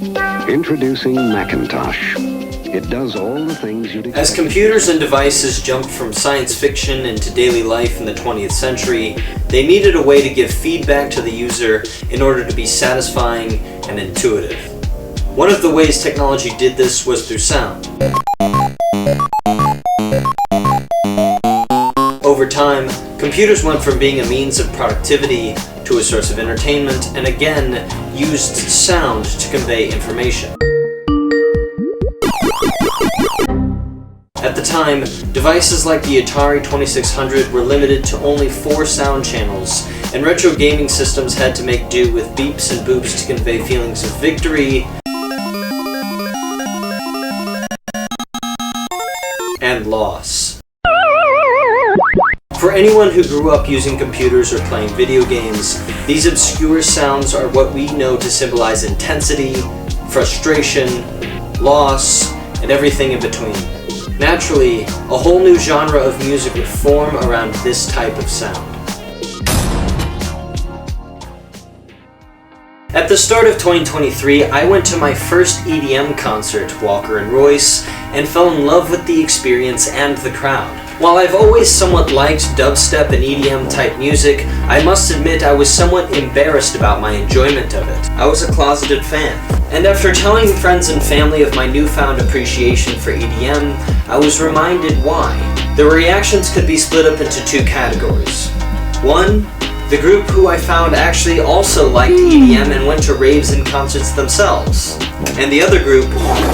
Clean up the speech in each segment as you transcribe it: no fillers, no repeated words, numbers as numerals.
Introducing Macintosh. It does all the things you'd expect. As computers and devices jumped from science fiction into daily life in the 20th century, they needed a way to give feedback to the user in order to be satisfying and intuitive. One of the ways technology did this was through sound. Over time, computers went from being a means of productivity to a source of entertainment, and again, used sound to convey information. At the time, devices like the Atari 2600 were limited to only 4 sound channels, and retro gaming systems had to make do with beeps and boops to convey feelings of victory and loss. For anyone who grew up using computers or playing video games, these obscure sounds are what we know to symbolize intensity, frustration, loss, and everything in between. Naturally, a whole new genre of music would form around this type of sound. At the start of 2023, I went to my first EDM concert, Walker and Royce, and fell in love with the experience and the crowd. While I've always somewhat liked dubstep and EDM type music, I must admit I was somewhat embarrassed about my enjoyment of it. I was a closeted fan. And after telling friends and family of my newfound appreciation for EDM, I was reminded why. The reactions could be split up into 2 categories. One, the group who I found actually also liked EDM and went to raves and concerts themselves. And the other group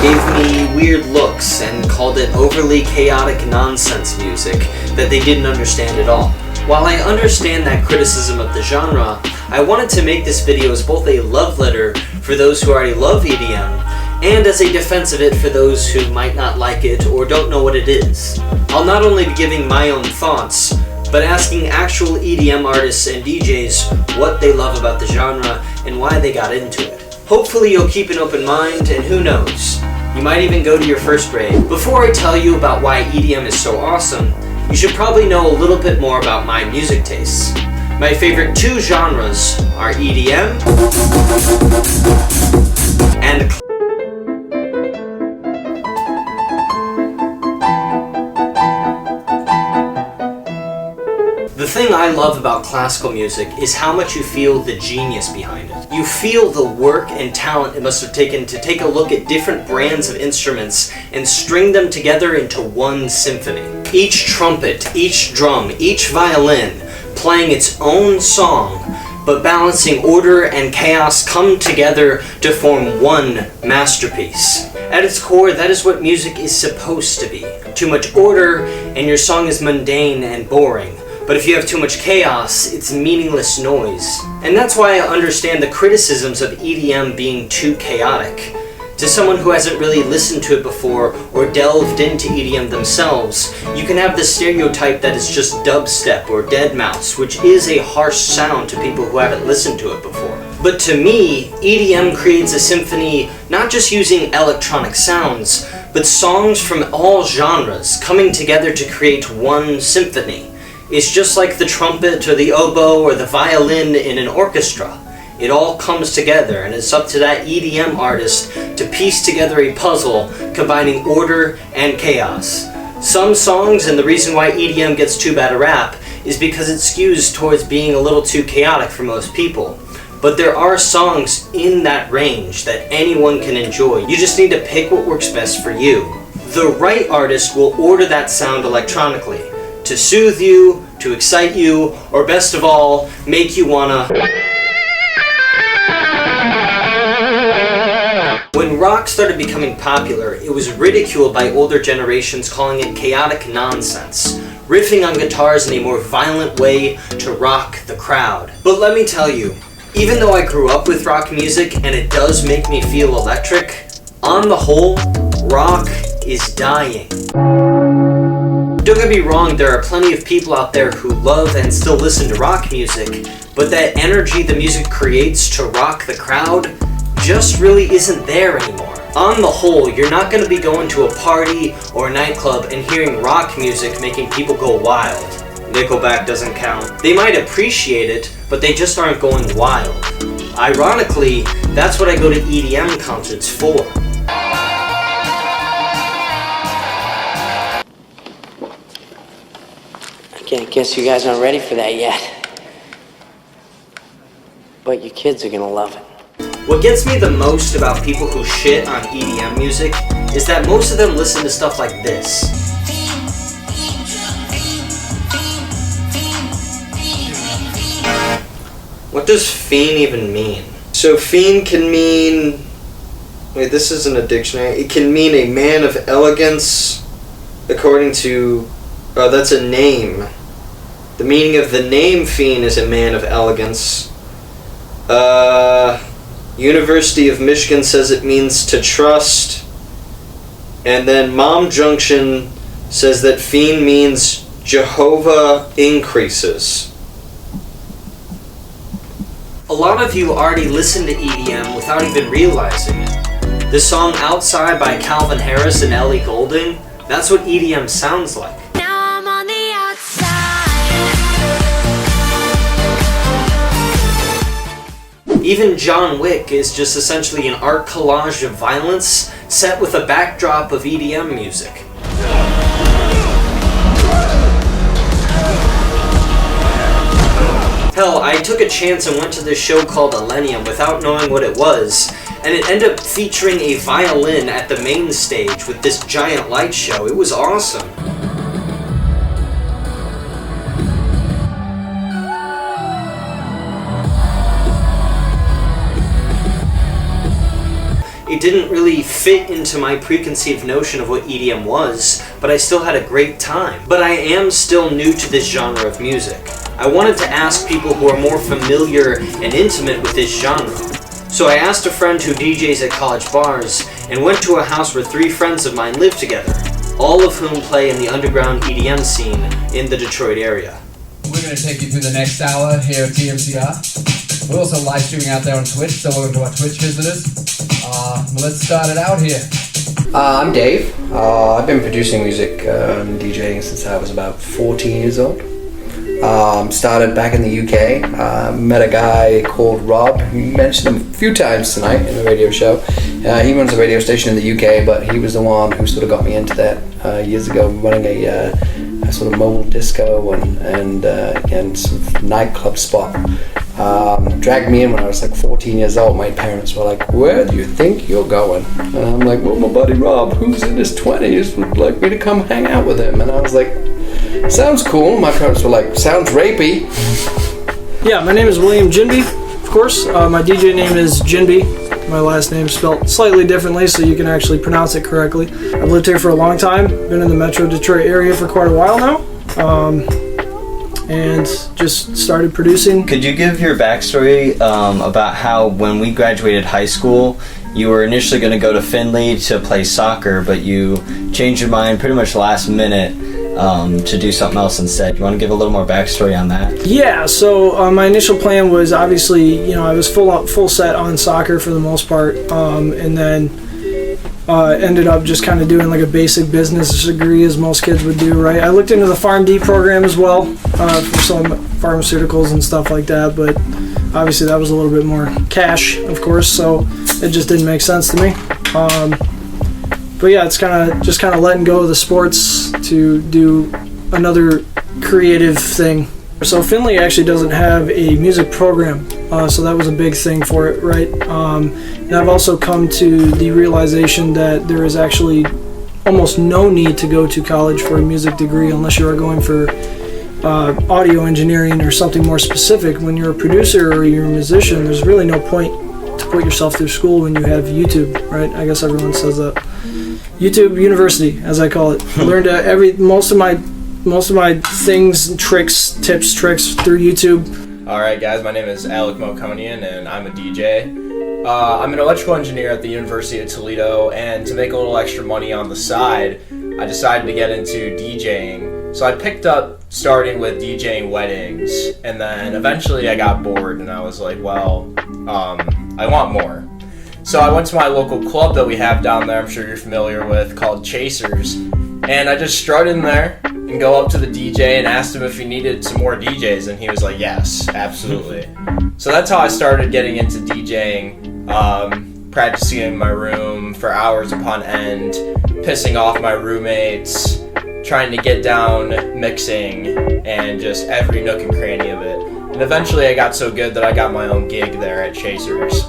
gave me weird looks and called it overly chaotic nonsense music that they didn't understand at all. While I understand that criticism of the genre, I wanted to make this video as both a love letter for those who already love EDM and as a defense of it for those who might not like it or don't know what it is. I'll not only be giving my own thoughts, but asking actual EDM artists and DJs what they love about the genre and why they got into it. Hopefully you'll keep an open mind, and who knows, you might even go to your first rave. Before I tell you about why EDM is so awesome, you should probably know a little bit more about my music tastes. My favorite 2 genres are EDM and The thing I love about classical music is how much you feel the genius behind it. You feel the work and talent it must have taken to take a look at different brands of instruments and string them together into one symphony. Each trumpet, each drum, each violin playing its own song, but balancing order and chaos come together to form one masterpiece. At its core, that is what music is supposed to be. Too much order and your song is mundane and boring. But if you have too much chaos, it's meaningless noise. And that's why I understand the criticisms of EDM being too chaotic. To someone who hasn't really listened to it before or delved into EDM themselves, you can have the stereotype that it's just dubstep or deadmau5, which is a harsh sound to people who haven't listened to it before. But to me, EDM creates a symphony not just using electronic sounds, but songs from all genres coming together to create one symphony. It's just like the trumpet or the oboe or the violin in an orchestra. It all comes together, and it's up to that EDM artist to piece together a puzzle combining order and chaos. Some songs, and the reason why EDM gets too bad a rap, is because it skews towards being a little too chaotic for most people. But there are songs in that range that anyone can enjoy. You just need to pick what works best for you. The right artist will order that sound electronically, to soothe you, to excite you, or best of all, make you wanna. When rock started becoming popular, it was ridiculed by older generations, calling it chaotic nonsense, riffing on guitars in a more violent way to rock the crowd. But let me tell you, even though I grew up with rock music and it does make me feel electric, on the whole, rock is dying. Don't get me wrong, there are plenty of people out there who love and still listen to rock music, but that energy the music creates to rock the crowd just really isn't there anymore. On the whole, you're not going to be going to a party or a nightclub and hearing rock music making people go wild. Nickelback doesn't count. They might appreciate it, but they just aren't going wild. Ironically, that's what I go to EDM concerts for. I guess you guys aren't ready for that yet. But your kids are gonna love it. What gets me the most about people who shit on EDM music is that most of them listen to stuff like this. What does fiend even mean? So fiend can mean... Wait, this isn't a dictionary. It can mean a man of elegance, according to... Oh, that's a name. The meaning of the name fiend is a man of elegance. University of Michigan says it means to trust. And then Mom Junction says that fiend means Jehovah increases. A lot of you already listen to EDM without even realizing it. The song Outside by Calvin Harris and Ellie Goulding, that's what EDM sounds like. Now I'm on the outside. Even John Wick is just essentially an art collage of violence set with a backdrop of EDM music. Hell, I took a chance and went to this show called Millennium without knowing what it was, and it ended up featuring a violin at the main stage with this giant light show. It was awesome. It didn't really fit into my preconceived notion of what EDM was, but I still had a great time. But I am still new to this genre of music. I wanted to ask people who are more familiar and intimate with this genre. So I asked a friend who DJs at college bars and went to a house where 3 friends of mine live together, all of whom play in the underground EDM scene in the Detroit area. We're going to take you through the next hour here at TMCR. We're also live streaming out there on Twitch, so welcome to our Twitch visitors. Let's start it out here. I'm Dave. I've been producing music and DJing since I was about 14 years old. Started back in the UK. Met a guy called Rob. He mentioned him a few times tonight in the radio show. He runs a radio station in the UK, but he was the one who sort of got me into that years ago, running a sort of mobile disco and sort of nightclub spot. Dragged me in when I was like 14 years old. My parents were like, "Where do you think you're going?" And I'm like, "Well, my buddy Rob, who's in his 20s, would like me to come hang out with him." And I was like, "Sounds cool." My parents were like, "Sounds rapey." Yeah, my name is William Ginbee, of course. My DJ name is Ginbee. My last name is spelled slightly differently so you can actually pronounce it correctly. I've lived here for a long time, been in the Metro Detroit area for quite a while now, and just started producing. Could you give your backstory about how when we graduated high school, you were initially going to go to Findlay to play soccer, but you changed your mind pretty much last minute to do something else instead? You want to give a little more backstory on that? Yeah, so my initial plan was obviously, I was full set on soccer for the most part, and then ended up just kind of doing like a basic business degree as most kids would do, right? I looked into the PharmD program as well for some pharmaceuticals and stuff like that, but obviously that was a little bit more cash, of course, so it just didn't make sense to me. But yeah, it's kind of letting go of the sports to do another creative thing. So Findlay actually doesn't have a music program, so that was a big thing for it, right? And I've also come to the realization that there is actually almost no need to go to college for a music degree unless you are going for audio engineering or something more specific. When you're a producer or you're a musician, there's really no point to put yourself through school when you have YouTube, right? I guess everyone says that. YouTube University, as I call it. I learned most of my things, tips, tricks through YouTube. Alright guys, my name is Alec Moconian and I'm a DJ. I'm an electrical engineer at the University of Toledo, and to make a little extra money on the side, I decided to get into DJing. So I picked up starting with DJing weddings, and then eventually I got bored and I was like, well, I want more. So I went to my local club that we have down there, I'm sure you're familiar with, called Chasers, and I just strutted in there and go up to the DJ and asked him if he needed some more DJs, and he was like, yes, absolutely. So that's how I started getting into DJing, practicing in my room for hours upon end, pissing off my roommates, trying to get down mixing, and just every nook and cranny of it. And eventually I got so good that I got my own gig there at Chasers.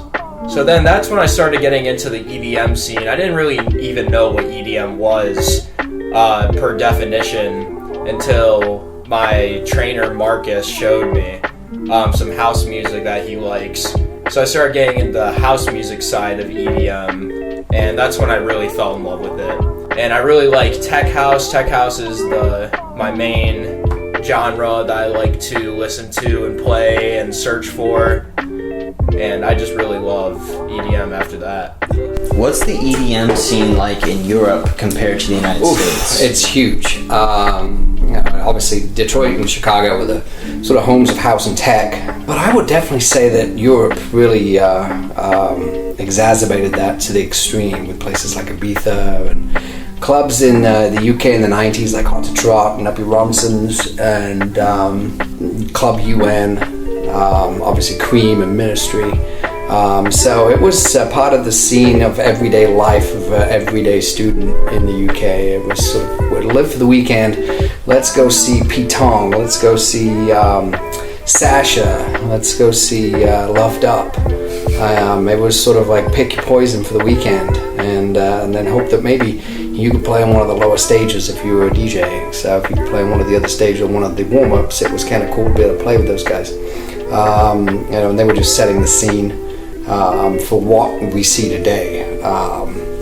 So then that's when I started getting into the EDM scene. I didn't really even know what EDM was per definition until my trainer Marcus showed me some house music that he likes. So I started getting into the house music side of EDM, and that's when I really fell in love with it. And I really like tech house. Tech house is my main genre that I like to listen to and play and search for. And I just really love EDM after that. What's the EDM scene like in Europe compared to the United States? It's huge. Obviously, Detroit and Chicago were the sort of homes of house and tech. But I would definitely say that Europe really exacerbated that to the extreme with places like Ibiza and clubs in the UK in the 90s like Hot to Trot and Uppy Robinson's and Club UN. Obviously Cream and Ministry. So it was part of the scene of everyday life of an everyday student in the UK. It was sort of, we'd live for the weekend. Let's go see P-Tong. Let's go see Sasha. Let's go see Loved Up. It was sort of like pick your poison for the weekend and then hope that maybe you could play on one of the lower stages if you were a DJ. So if you could play on one of the other stages or one of the warm-ups, it was kind of cool to be able to play with those guys. And they were just setting the scene for what we see today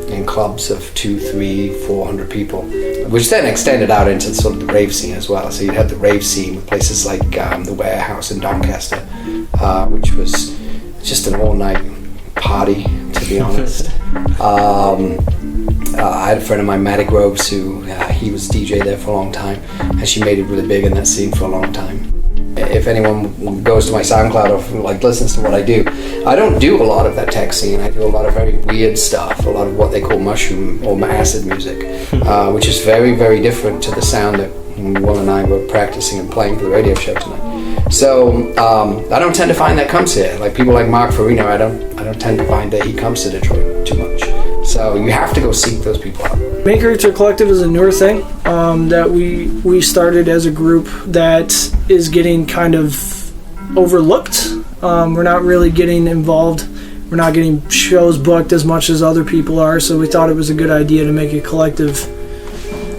in clubs of 200, 300, 400 people, which then extended out into sort of the rave scene as well. So you'd have the rave scene with places like the Warehouse in Doncaster, which was just an all-night party, to be honest. I had a friend of mine, Maddie Groves, who he was DJ there for a long time, and she made it really big in that scene for a long time. If anyone goes to my SoundCloud or like listens to what I do, I don't do a lot of that tech scene. I do a lot of very weird stuff, a lot of what they call mushroom or acid music, which is very, very different to the sound that Will and I were practicing and playing for the radio show tonight. So I don't tend to find that comes here. Like people like Mark Farino, I don't tend to find that he comes to Detroit too much. So you have to go seek those people out. Maker to Collective is a newer thing that we started as a group that is getting kind of overlooked. We're not really getting involved. We're not getting shows booked as much as other people are, so we thought it was a good idea to make a collective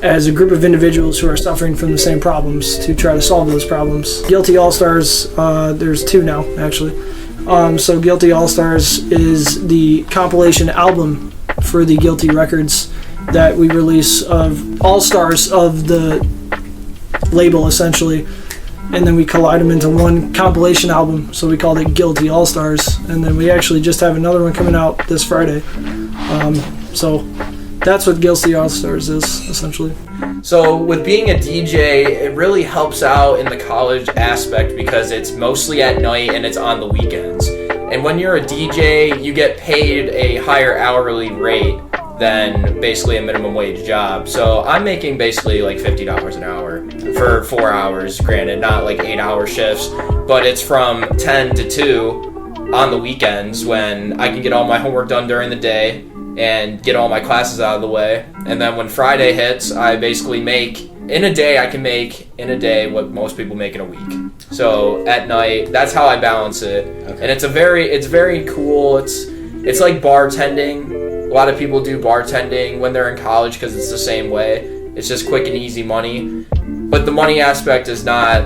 as a group of individuals who are suffering from the same problems to try to solve those problems. Guilty All-Stars, there's two now, actually. So Guilty All-Stars is the compilation album for the Guilty Records that we release of all-stars of the label, essentially. And then we collide them into one compilation album, so we called it Guilty All-Stars. And then we actually just have another one coming out this Friday. So that's what Guilty All-Stars is, essentially. So with being a DJ, it really helps out in the college aspect because it's mostly at night and it's on the weekends. And when you're a DJ, you get paid a higher hourly rate than basically a minimum wage job. So I'm making basically like $50 an hour for 4 hours, granted, not like 8-hour shifts, but it's from 10 to 2 on the weekends when I can get all my homework done during the day and get all my classes out of the way. And then when Friday hits, I basically make, in a day, I can make in a day what most people make in a week. So at night, that's how I balance it. Okay. And it's very cool. It's like bartending. A lot of people do bartending when they're in college because it's the same way. It's just quick and easy money. But the money aspect is not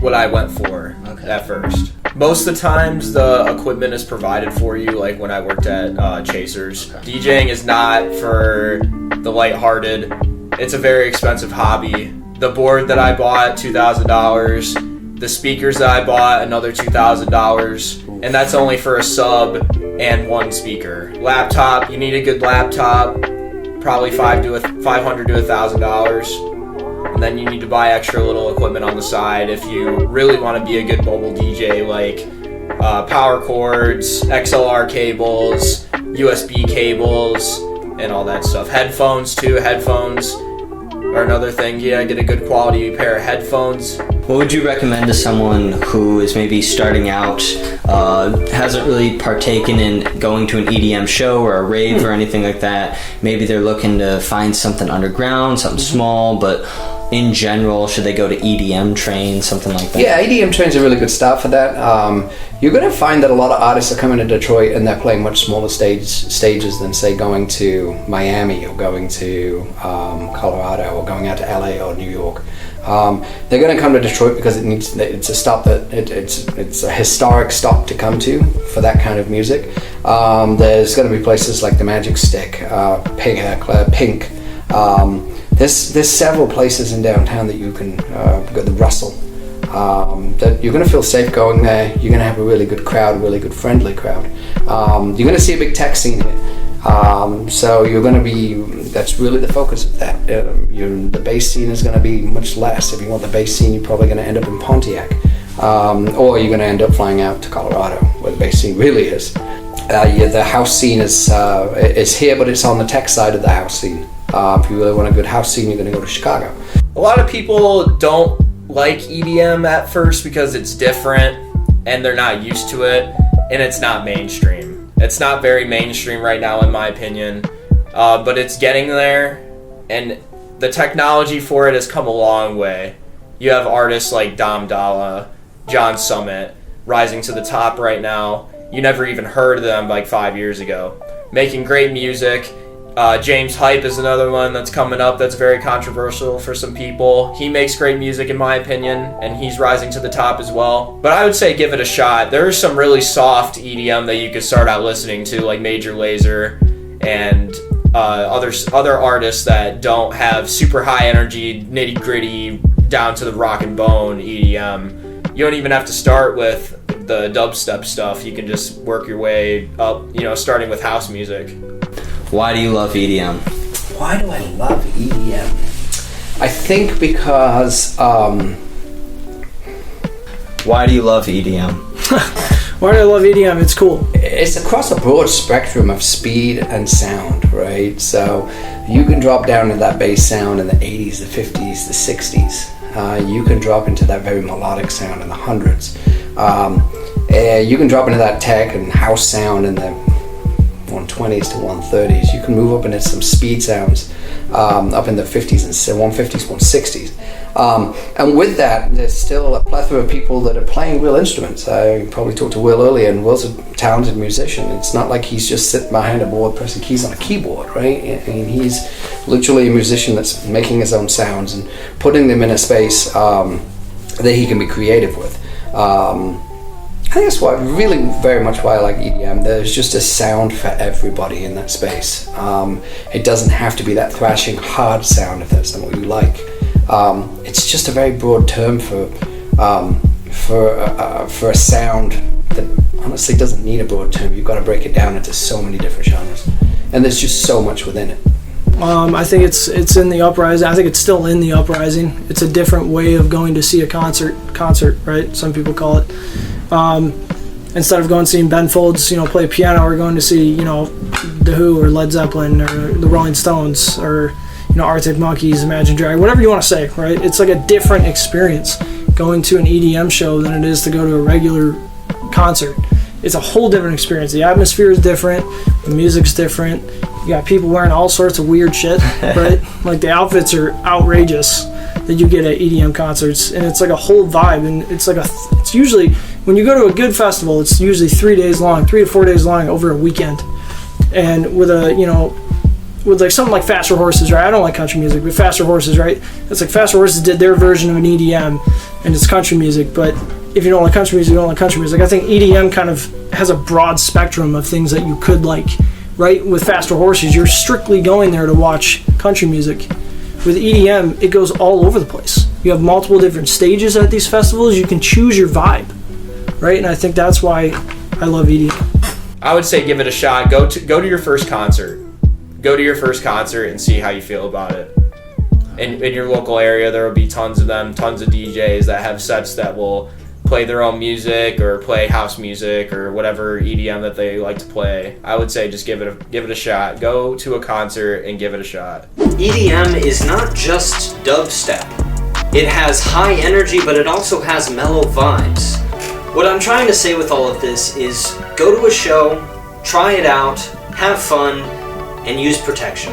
what I went for at first. Most of the times the equipment is provided for you, like when I worked at Chasers. Okay. DJing is not for the lighthearted. It's a very expensive hobby. The board that I bought, $2,000. The speakers that I bought, another $2,000. And that's only for a sub and one speaker. Laptop, you need a good laptop, probably $500 to $1,000. And then you need to buy extra little equipment on the side if you really want to be a good mobile DJ, like power cords, XLR cables, USB cables, and all that stuff. Headphones too, are another thing. You gotta get a good quality pair of headphones. What would you recommend to someone who is maybe starting out, hasn't really partaken in going to an EDM show or a rave or anything like that? Maybe they're looking to find something underground, something small, but in general, should they go to EDM train, something like that? Yeah, EDM train's a really good start for that. You're going to find that a lot of artists are coming to Detroit and they're playing much smaller stages than, say, going to Miami or going to Colorado or going out to LA or New York. They're going to come to Detroit because it's a stop that it's a historic stop to come to for that kind of music. There's going to be places like the Magic Stick, Pink. There's several places in downtown that you can go. The Russell. That you're going to feel safe going there. You're going to have a really good crowd, really good friendly crowd. You're going to see a big tech scene here. So you're going to be. That's really the focus of that. The bass scene is going to be much less. If you want the bass scene, you're probably going to end up in Pontiac, or you're going to end up flying out to Colorado, where the bass scene really is. The house scene is here, but it's on the tech side of the house scene. If you really want a good house scene, you're going to go to Chicago. A lot of people don't like EDM at first because it's different and they're not used to it, and it's not mainstream. It's not very mainstream right now, in my opinion, but it's getting there, and the technology for it has come a long way. You have artists like Doomdumb, John Summit, rising to the top right now. You never even heard of them like 5 years ago. Making great music. James Hype is another one that's coming up that's very controversial for some people. He makes great music in my opinion, and he's rising to the top as well. But I would say give it a shot. There's some really soft EDM that you could start out listening to, like Major Lazer and other artists that don't have super high energy, nitty gritty, down to the rock and bone EDM. You don't even have to start with the dubstep stuff. You can just work your way up, starting with house music. Why do you love EDM? Why do I love EDM? I think because... Why do you love EDM? Why do I love EDM? It's cool. It's across a broad spectrum of speed and sound, right? So you can drop down to that bass sound in the 80s, the 50s, the 60s. You can drop into that very melodic sound in the hundreds. You can drop into that tech and house sound in the 120s to 130s. You can move up into some speed sounds up in the 50s and 150s, 160s. And with that, there's still a plethora of people that are playing real instruments. I probably talked to Will earlier, and Will's a talented musician. It's not like he's just sitting behind a board pressing keys on a keyboard, right? I mean, he's literally a musician that's making his own sounds and putting them in a space that he can be creative with. I think that's really very much why I like EDM. There's just a sound for everybody in that space. It doesn't have to be that thrashing hard sound if that's not what you like. It's just a very broad term for a sound that honestly doesn't need a broad term. You've got to break it down into so many different genres, and there's just so much within it. I think it's in the uprising. I think it's still in the uprising. It's a different way of going to see a concert, right? Some people call it. Instead of going and seeing Ben Folds, play piano, or going to see, The Who or Led Zeppelin or the Rolling Stones or, Arctic Monkeys, Imagine Dragons, whatever you want to say, right? It's like a different experience going to an EDM show than it is to go to a regular concert. It's a whole different experience. The atmosphere is different. The music's different. You got people wearing all sorts of weird shit, right? Like the outfits are outrageous that you get at EDM concerts, and it's like a whole vibe. And it's like it's usually, when you go to a good festival, it's usually 3 days long, 3 to 4 days long over a weekend. And with with like something like Faster Horses, right? I don't like country music, but Faster Horses, right? It's like Faster Horses did their version of an EDM, and it's country music. But if you don't like country music, you don't like country music. I think EDM kind of has a broad spectrum of things that you could like, right? With Faster Horses, you're strictly going there to watch country music. With EDM, it goes all over the place. You have multiple different stages at these festivals. You can choose your vibe, right? And I think that's why I love EDM. I would say give it a shot. Go to your first concert. Go to your first concert and see how you feel about it. In your local area, there will be tons of them, tons of DJs that have sets that will play their own music or play house music or whatever EDM that they like to play, I would say just give it a shot. Go to a concert and give it a shot. EDM is not just dubstep. It has high energy, but it also has mellow vibes. What I'm trying to say with all of this is go to a show, try it out, have fun, and use protection.